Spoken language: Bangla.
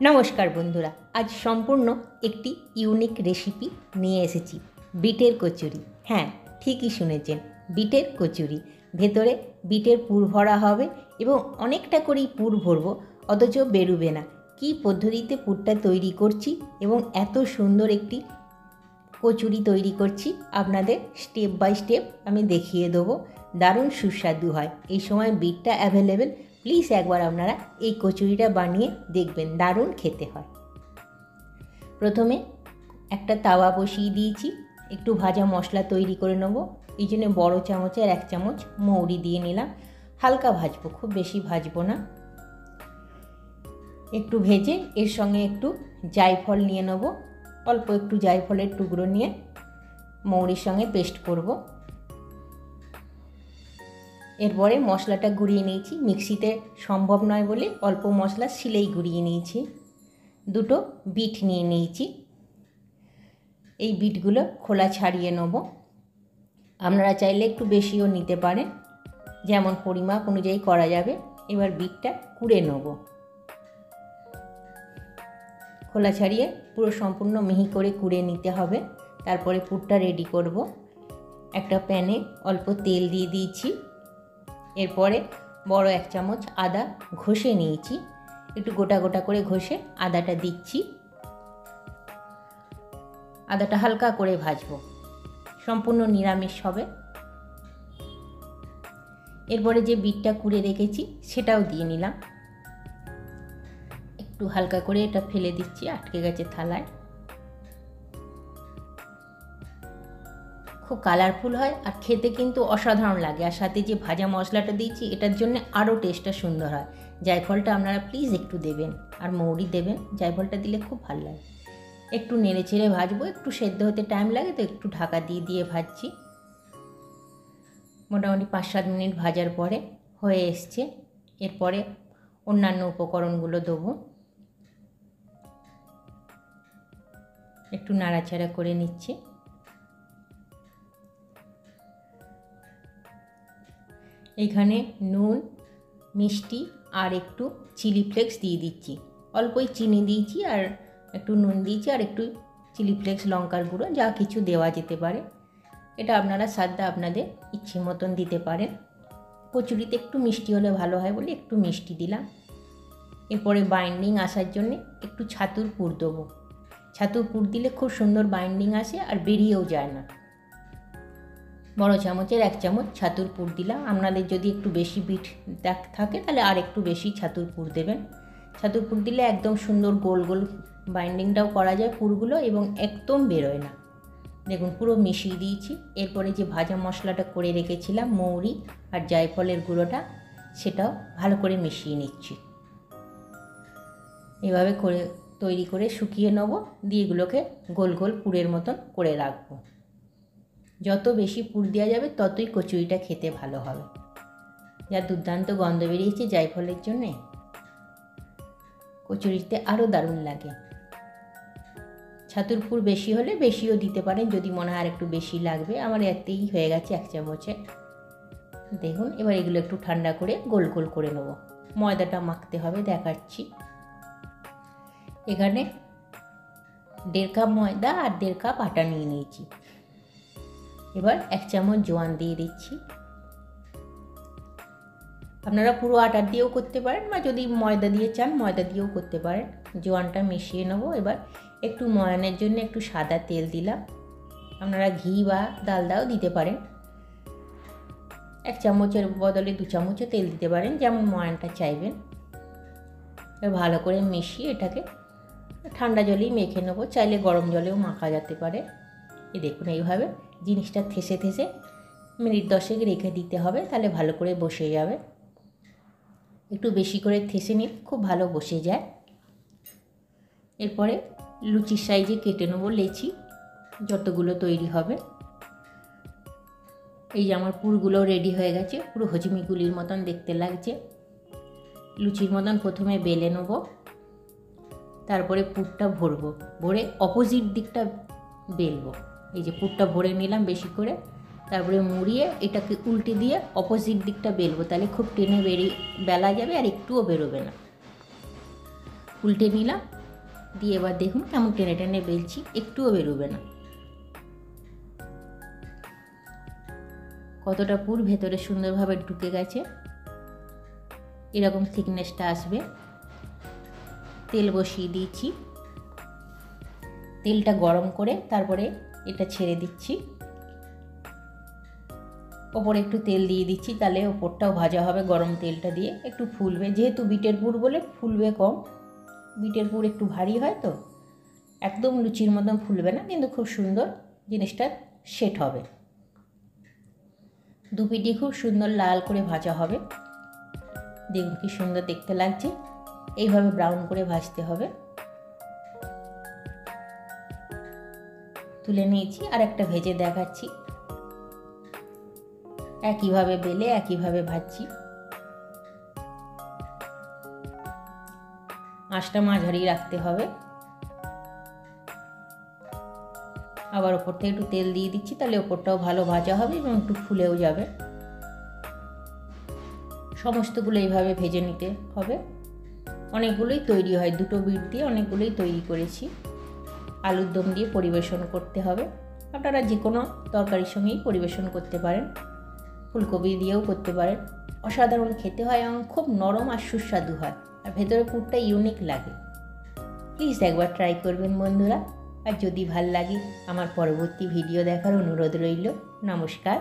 নমস্কার বন্ধুরা, আজ সম্পূর্ণ একটি ইউনিক রেসিপি নিয়ে এসেছি, বিটের কচুরি। হ্যাঁ, ঠিকই শুনেছেন, বিটের কচুরি। ভেতরে বিটের পুর ভরা হবে এবং অনেকটা করেই পুর ভরবো, অথচ বেরোবে না। কী পদ্ধতিতে পুরটা তৈরি করছি এবং এত সুন্দর একটি কচুরি তৈরি করছি আপনাদের স্টেপ বাই স্টেপ আমি দেখিয়ে দেবো। দারুণ সুস্বাদু হয়। এই সময় বিটটা অ্যাভেলেবেল, প্লিজ একবার আপনারা এই কচুরিটা বানিয়ে দেখবেন, দারুণ খেতে হয়। প্রথমে একটা তাওয়া বসিয়ে দিয়েছি, একটু ভাজা মশলা তৈরি করে নেব। এই জন্য বড়ো চামচের 1 চামচ মৌরি দিয়ে নিলাম। হালকা ভাজবো, খুব বেশি ভাজবো না। একটু ভেজে এর সঙ্গে একটু জায়ফল নিয়ে নেব, অল্প একটু জায়ফলের টুকরো নিয়ে মৌরির সঙ্গে পেস্ট করব। এরপরে মশলাটা গুঁড়িয়ে নিয়েছি, মিক্সিতে সম্ভব নয় বলে অল্প মশলা শিলেই গুঁড়িয়ে নিয়েছি। দুটো বিট নিয়ে নিয়েছি, এই বিটগুলো খোলা ছাড়িয়ে নেব। আপনারা চাইলে একটু বেশিও নিতে পারেন, যেমন পরিমাপ অনুযায়ী করা যাবে। এবার বিটটা কুড়ে নেব, খোলা ছাড়িয়ে পুরো সম্পূর্ণ মিহি করে কুড়ে নিতে হবে। তারপরে পুরটা রেডি করব। একটা প্যানে অল্প তেল দিয়ে দিয়েছি। এরপরে বড় 1 চামচ আদা ঘষে নিয়েছি, একটু গোটা গোটা করে ঘষে আদাটা দিচ্ছি। আদাটা হালকা করে ভাজবো, সম্পূর্ণ নিরামিষ হবে। এরপরে যে বিটটা কুড়ে রেখেছি সেটাও দিয়ে নিলাম। একটু হালকা করে এটা ফেলে দিচ্ছি, আটকে গেছে থালায়। খুব কালারফুল হয় আর খেতে কিন্তু অসাধারণ লাগে। আর সাথে যে ভাজা মশলাটা দিয়েছি এটার জন্য আরও টেস্টটা সুন্দর হয়। জায়ফলটা আপনারা প্লিজ একটু দেবেন, আর মৌরি দেবেন। জায়ফলটা দিলে খুব ভালো লাগে। একটু নেড়ে চেড়ে ভাজবো, একটু সেদ্ধ হতে টাইম লাগে তো একটু ঢাকা দিয়ে দিয়ে ভাজছি। মোটামুটি 5-7 মিনিট ভাজার পরে হয়ে এসছে। এরপরে অন্যান্য উপকরণগুলো দেবো, একটু নাড়াচাড়া করে নিচ্ছি। এখানে নুন, মিষ্টি আর একটু চিলি ফ্লেক্স দিয়ে দিচ্ছি। অল্পই চিনি দিয়েছি আর একটু নুন দিয়েছি আর একটু চিলি ফ্লেক্স, লঙ্কার গুঁড়ো, যা কিছু দেওয়া যেতে পারে। এটা আপনারা স্বাদটা আপনাদের ইচ্ছে মতন দিতে পারেন। কচুরিতে একটু মিষ্টি হলে ভালো হয় বলে একটু মিষ্টি দিলাম। এরপরে বাইন্ডিং আসার জন্যে একটু ছাতুর পুর দেবো। ছাতুর পুর দিলে খুব সুন্দর বাইন্ডিং আসে আর বেরিয়েও যায় না। বড় চামচের 1 চামচ ছাতুর পুর দিলাম। আপনাদের যদি একটু বেশি বিট থাকে তাহলে আর একটু বেশি ছাতুর পুর দেবেন। ছাতুর পুর দিলে একদম সুন্দর গোল গোল বাইন্ডিংটাও করা যায় পুরগুলো, এবং একদম বেরোয় না। দেখুন পুরো মিশিয়ে দিয়েছি। এরপরে যে ভাজা মশলাটা করে রেখেছিলাম, মৌরি আর জায়ফলের গুঁড়োটা, সেটাও ভালো করে মিশিয়ে নিচ্ছি। এভাবে করে তৈরি করে শুকিয়ে নেব, দিয়ে এগুলোকে গোল গোল পুরের মতন করে রাখবো। যত বেশি পুর দেওয়া যাবে ততই কচুরিটা খেতে ভালো হবে। যা দুর্দান্ত গন্ধ বেরিয়েছে জায়ফলের জন্যে, কচুরিতে আরও দারুণ লাগে। ছাতুর পুর বেশি হলে বেশিও দিতে পারেন, যদি মনে হয় আর একটু বেশি লাগবে। আমার এতেই হয়ে গেছে 1 চামচে। দেখুন এবার এগুলো একটু ঠান্ডা করে গোল গোল করে নেব। ময়দাটা মাখতে হবে, দেখাচ্ছি। এখানে 1.5 কাপ ময়দা আর 1.5 কাপ আটা নিয়ে নিয়েছি। এবার 1 চামচ জোয়ান দিয়ে দিচ্ছি। আপনারা পুরো আটা দিয়েও করতে পারেন, বা যদি ময়দা দিয়ে চান ময়দা দিয়েও করতে পারেন। জোয়ানটা মিশিয়ে নেব। এবার একটু ময়ানের জন্য একটু সাদা তেল দিলাম। আপনারা ঘি বা ডালদাও দিতে পারেন। 1 চামচের বদলে 2 চামচও তেল দিতে পারেন, যেমন ময়ানটা চাইবেন। এবার ভালো করে মিশিয়ে এটাকে ঠান্ডা জলেই মেখে নেব, চাইলে গরম জলেও মাখা যেতে পারে। এই দেখুন এইভাবে জিনিসটা থেসে থেসে মিনিট 10 রেখে দিতে হবে, তাহলে ভালো করে বসে যাবে। একটু বেশি করে থেসে নিন, খুব ভালো বসে যায়। এরপরে লুচির সাইজে কেটে নেবো লেচি, যতগুলো তৈরি হবে। এই যে আমার পুরগুলো রেডি হয়ে গেছে, পুরো হজমিগুলির মতন দেখতে লাগছে। লুচির মতন প্রথমে বেলে নেব, তারপরে পুরটা ভরবো, ভরে অপোজিট দিকটা বেলবো। এই যে পুরটা ভরে নিলাম বেশি করে, তারপরে মুড়িয়ে এটাকে উল্টে দিয়ে অপোজিট দিকটা বেলবো, তাহলে খুব টেনে বেলা যাবে আর একটুও বেরোবে না। উল্টে নিলাম, দিয়ে এবার দেখুন কেমন টেনে টেনে বেলছি, একটুও বেরোবে না। কতটা পুর ভেতরে সুন্দরভাবে ঢুকে গেছে। এরকম থিকনেসটা আসবে। তেল বসিয়ে দিয়েছি, তেলটা গরম করে তারপরে এটা ছেড়ে দিচ্ছি। ওপরে একটু তেল দিয়ে দিচ্ছি, তাহলে ওপরটাও ভাজা হবে। গরম তেলটা দিয়ে একটু ফুলবে, যেহেতু বিটের পুর বলে ফুলবে কম। বিটের পুর একটু ভারী হয় তো, একদম লুচির মতন ফুলবে না, কিন্তু খুব সুন্দর জিনিসটা সেট হবে। দু পিঠই খুব সুন্দর লাল করে ভাজা হবে। দেখুন কি সুন্দর দেখতে লাগছে। এইভাবে ব্রাউন করে ভাজতে হবে। তুলে নিয়েছি, আর একটা ভেজে দেখাচ্ছি। একইভাবে বেলে একইভাবে ভাজছি। আঁচটা মাঝারি রাখতে হবে। আবার ওপর থেকে একটু তেল দিয়ে দিচ্ছি, তাহলে ওপরটাও ভালো ভাজা হবে এবং একটু ফুলেও যাবে। সমস্তগুলো এইভাবে ভেজে নিতে হবে। অনেকগুলোই তৈরি হয়, দুটো বিট দিয়ে অনেকগুলোই তৈরি করেছি। আলুর দম দিয়ে পরিবেশন করতে হবে। আপনারা যে কোনো তরকারির সঙ্গেই পরিবেশন করতে পারেন, ফুলকপি দিয়েও করতে পারেন। অসাধারণ খেতে হয় এবং খুব নরম আর সুস্বাদু হয়, আর ভেতরে পুরটা ইউনিক লাগে। প্লিজ একবার ট্রাই করবেন বন্ধুরা। আর যদি ভাল লাগে আমার পরবর্তী ভিডিও দেখার অনুরোধ রইল। নমস্কার।